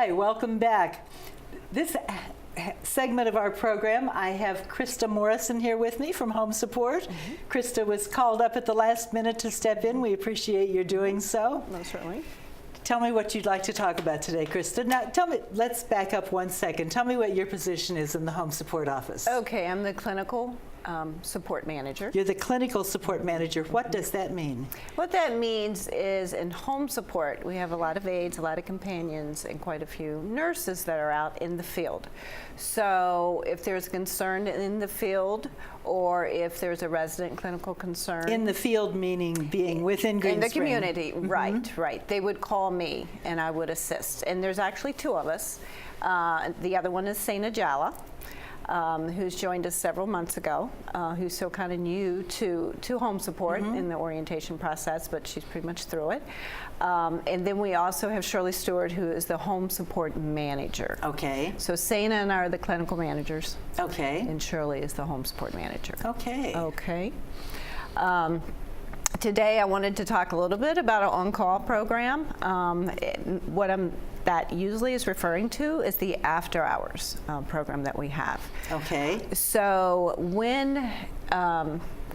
Hi, welcome back. This segment of our program, I have Krista Morrison here with me from Home Support. Krista was called up at the last minute to step in. We appreciate your doing so. Most certainly. Tell me what you'd like to talk about today, Krista. Now, tell me, let's back up 1 second. Tell me what your position is in the Home Support office. Okay, I'm the clinical support manager. You're the clinical support manager. What does that mean? What that means is in home support, we have a lot of aides, a lot of companions, and quite a few nurses that are out in the field. So if there's concern in the field, or if there's a resident clinical concern. In the field meaning being within Green In the Spring. community, right. They would call me and I would assist. And there's actually two of us. The other one is Saina Jala. Who's joined us several months ago, who's still kind of new to home support in the orientation process, but she's pretty much through it. And then we also have Shirley Stewart, who is the home support manager. Okay. So Saina and I are the clinical managers. Okay. And Shirley is the home support manager. Okay. Okay. Today I wanted to talk a little bit about our on-call program. That usually is referring to is the after hours program that we have. Okay. So when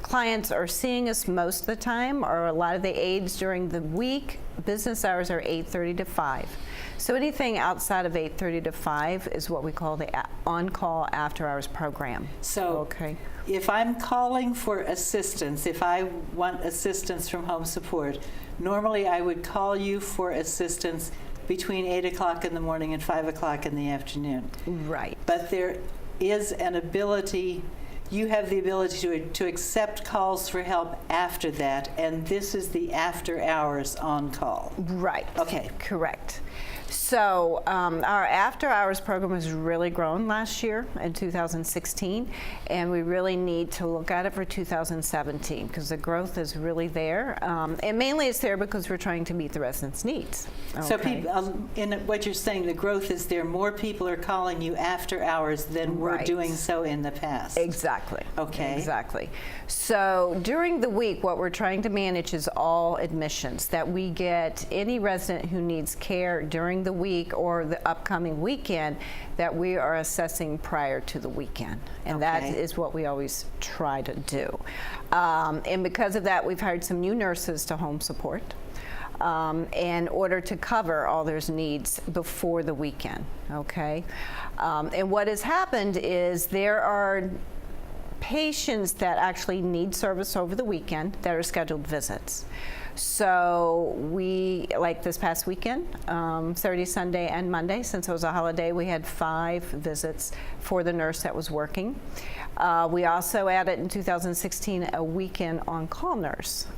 clients are seeing us most of the time, or a lot of the aides during the week, business hours are 8:30 to 5. So anything outside of 8:30 to 5 is what we call the on-call after hours program. So if I'm calling for assistance, if I want assistance from Home Support, normally I would call you for assistance between 8 o'clock in the morning and 5 o'clock in the afternoon. Right. But there is an ability, you have the ability to accept calls for help after that, and this is the after hours on call. Right. Okay. Correct. So our after hours program has really grown last year in 2016, and we really need to look at it for 2017 because the growth is really there. And mainly it's there because we're trying to meet the residents' needs. Okay. So people, in what you're saying, the growth is there. More people are calling you after hours than were doing so in the past. Exactly. Okay. Exactly. So during the week, what we're trying to manage is all admissions, that we get any resident who needs care during the week or the upcoming weekend that we are assessing prior to the weekend. And that is what we always try to do. And because of that, we've hired some new nurses to home support in order to cover all their needs before the weekend, okay? And what has happened is there are patients that actually need service over the weekend that are scheduled visits. So we, like this past weekend, Saturday, Sunday, and Monday, since it was a holiday, we had 5 visits for the nurse that was working. We also added in 2016 a weekend on-call nurse,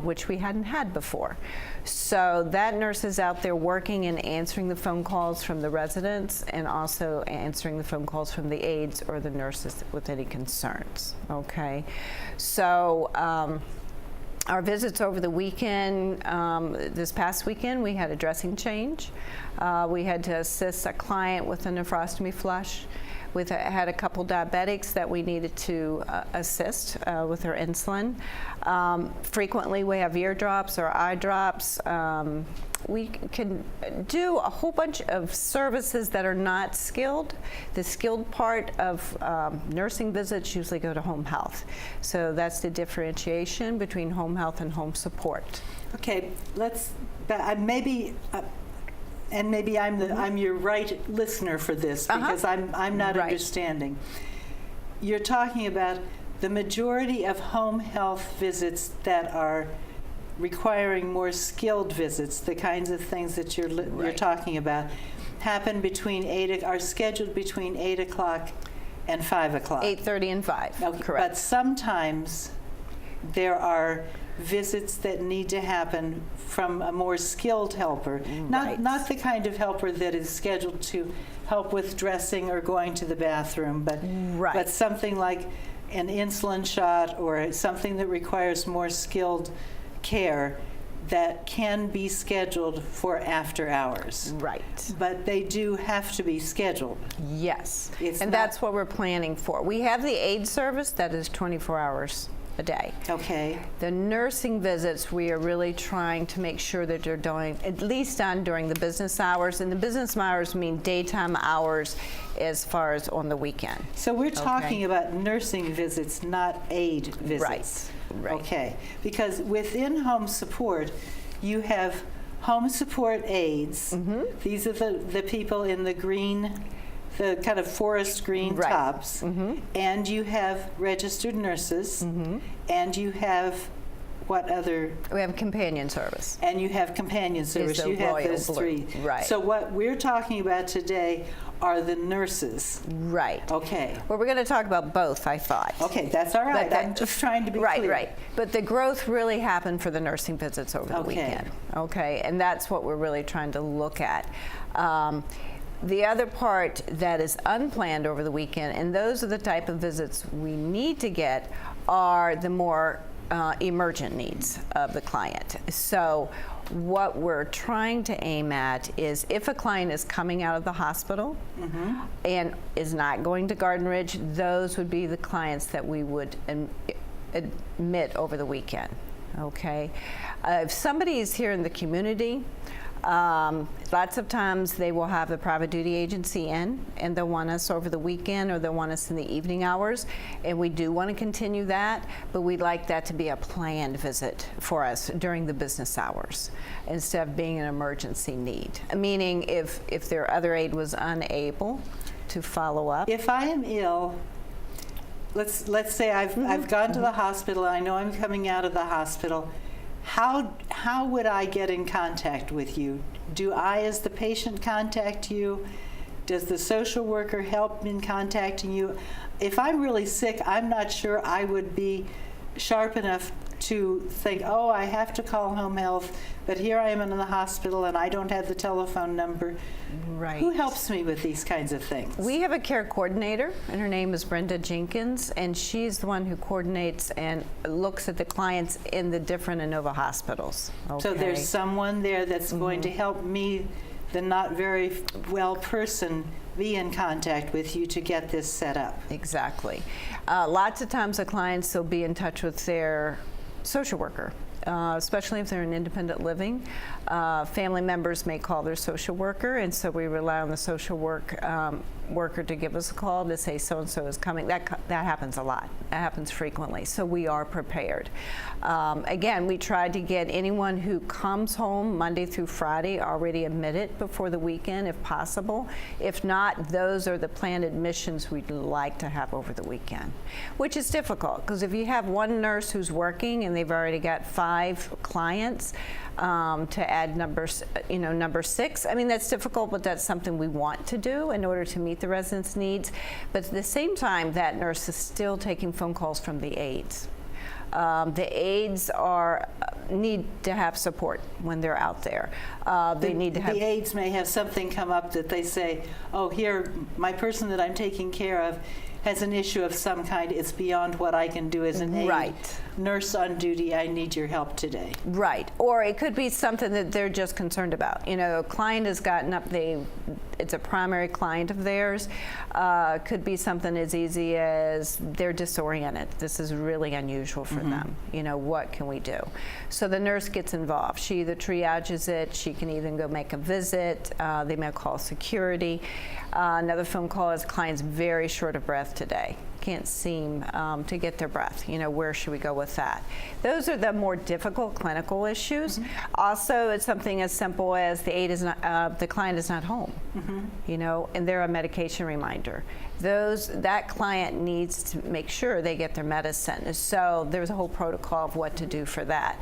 which we hadn't had before. So that nurse is out there working and answering the phone calls from the residents and also answering the phone calls from the aides or the nurses with any concerns, okay? So our visits over the weekend, this past weekend, we had a dressing change. We had to assist a client with a nephrostomy flush. We had a couple diabetics that we needed to assist with their insulin. Frequently, we have ear drops or eye drops. We can do a whole bunch of services that are not skilled. The skilled part of nursing visits usually go to home health. So that's the differentiation between home health and home support. Okay, let's, maybe I'm your right listener for this because I'm not understanding. You're talking about the majority of home health visits that are requiring more skilled visits, the kinds of things that you're talking about, are scheduled between 8 o'clock and 5 o'clock. 8:30 and 5. Okay, correct. But sometimes there are visits that need to happen from a more skilled helper, not the kind of helper that is scheduled to help with dressing or going to the bathroom, but something like an insulin shot or something that requires more skilled care that can be scheduled for after hours. Right. But they do have to be scheduled. Yes. And that's what we're planning for. We have the aid service that is 24 hours a day. Okay. The nursing visits, we are really trying to make sure that they're doing, at least done during the business hours. And the business hours mean daytime hours as far as on the weekend. So we're talking about nursing visits, not aid visits. Right. Okay. Because within home support, you have home support aides. These are the people in the green, the kind of forest green tops. And you have registered nurses. And you have what other? We have companion service. And you have companion service. You have those three. Right. So what we're talking about today are the nurses. Right. Okay. Well, we're going to talk about both, I thought. Okay, that's all right. I'm just trying to be clear. Right. But the growth really happened for the nursing visits over the weekend. Okay, and that's what we're really trying to look at. The other part that is unplanned over the weekend, and those are the type of visits we need to get, are the more emergent needs of the client. So what we're trying to aim at is if a client is coming out of the hospital and is not going to Garden Ridge, those would be the clients that we would admit over the weekend. Okay, if somebody is here in the community, lots of times they will have the private duty agency in, and they'll want us over the weekend, or they'll want us in the evening hours, and we do want to continue that, but we'd like that to be a planned visit for us during the business hours instead of being an emergency need. Meaning if their other aide was unable to follow up. If I am ill, let's say I've gone to the hospital, I know I'm coming out of the hospital. How would I get in contact with you? Do I, as the patient, contact you? Does the social worker help in contacting you? If I'm really sick, I'm not sure I would be sharp enough to think, oh, I have to call home health, but here I am in the hospital and I don't have the telephone number. Right. Who helps me with these kinds of things? We have a care coordinator, and her name is Brenda Jenkins, and she's the one who coordinates and looks at the clients in the different Inova hospitals. Okay. So there's someone there that's going to help me, the not very well person, be in contact with you to get this set up. Exactly. Lots of times the clients will be in touch with their social worker, especially if they're in independent living. Family members may call their social worker, and so we rely on the social worker to give us a call to say so-and-so is coming. That happens a lot. That happens frequently, so we are prepared. Again, we try to get anyone who comes home Monday through Friday already admitted before the weekend if possible. If not, those are the planned admissions we'd like to have over the weekend, which is difficult because if you have one nurse who's working and they've already got 5 clients, to add number 6. I mean, that's difficult, but that's something we want to do in order to meet the residents' needs. But at the same time, that nurse is still taking phone calls from the aides. The aides need to have support when they're out there. They need to have. The aides may have something come up that they say, oh, here, my person that I'm taking care of has an issue of some kind. It's beyond what I can do as an aide. Right. Nurse on duty, I need your help today. Right. Or it could be something that they're just concerned about. You know, a client has gotten up, it's a primary client of theirs. Could be something as easy as they're disoriented. This is really unusual for them. You know, what can we do? So the nurse gets involved. She either triages it, she can even go make a visit, they may call security. Another phone call is client's very short of breath today. Can't seem to get their breath. You know, where should we go with that? Those are the more difficult clinical issues. Also, it's something as simple as the client is not home. You know, and they're a medication reminder. That client needs to make sure they get their medicine. So there's a whole protocol of what to do for that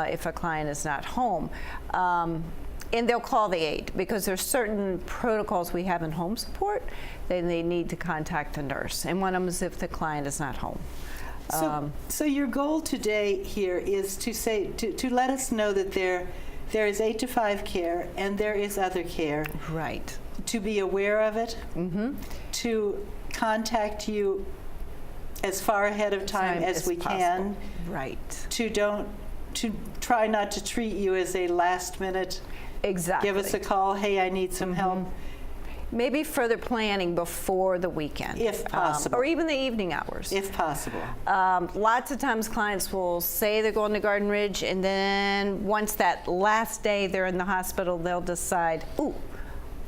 if a client is not home. And they'll call the aide because there's certain protocols we have in home support. Then they need to contact the nurse, and one of them is if the client is not home. So your goal today here is to let us know that there is 8 to 5 care and there is other care. Right. To be aware of it. To contact you as far ahead of time as we can. Right. To try not to treat you as a last minute. Exactly. Give us a call. Hey, I need some help. Maybe further planning before the weekend. If possible. Or even the evening hours. If possible. Lots of times clients will say they're going to Garden Ridge, and then once that last day they're in the hospital, they'll decide, ooh,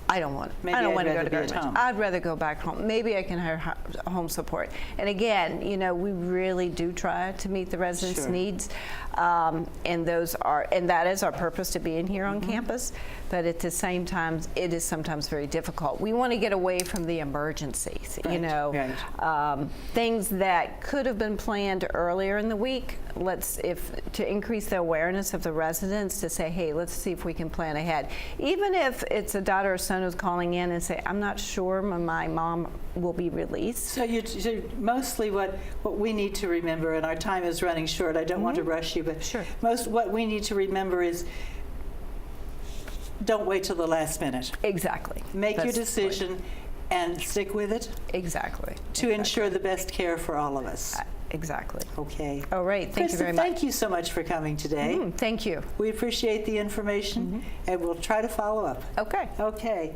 I don't want to go to Garden Ridge. I'd rather go back home. Maybe I can hire home support. And again, you know, we really do try to meet the residents' needs, and that is our purpose, to be in here on campus. But at the same time, it is sometimes very difficult. We want to get away from the emergencies, you know, things that could have been planned earlier in the week. To increase the awareness of the residents, to say, hey, let's see if we can plan ahead. Even if it's a daughter or son who's calling in and say, I'm not sure my mom will be released. So mostly what we need to remember, and our time is running short, I don't want to rush you, but what we need to remember is, don't wait till the last minute. Exactly. Make your decision and stick with it. Exactly. To ensure the best care for all of us. Exactly. Okay. All right. Thank you very much. Thank you so much for coming today. Thank you. We appreciate the information, and we'll try to follow up. Okay. Okay.